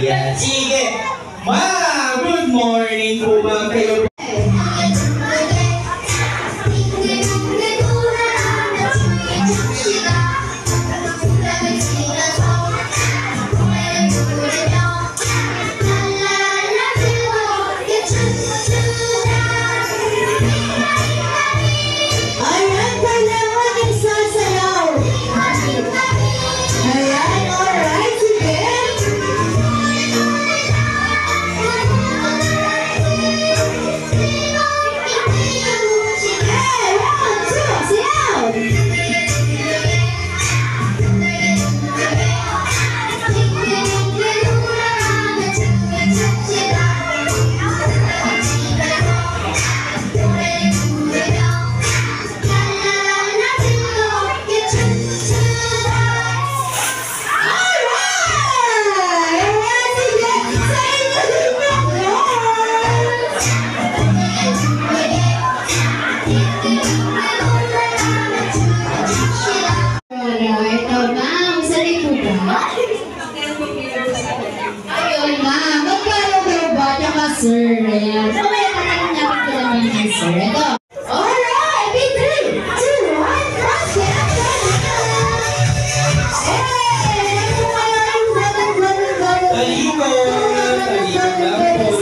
Ayan, sige. Ma'am, good morning po ma'am kayo. Sir, ayan. So, may tatanong natin ko naman yung sir. Ito. Alright! 3, 2, 1, cross it! Hey! Ito kayo ang galing. Taliko! Taliko lang po.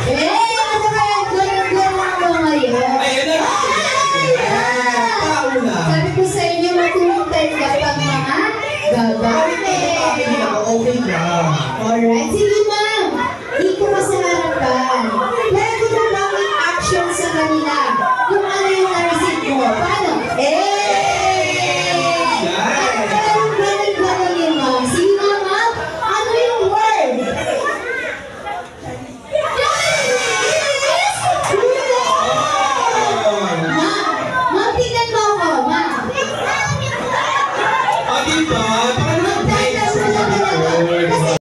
Hey! Ano kaya ang galing mo ngayon? Ayun na! Paula! Sabi ko sa inyo, matulungtay kapag mga gagawin. Okay lang. Alright, sige mo.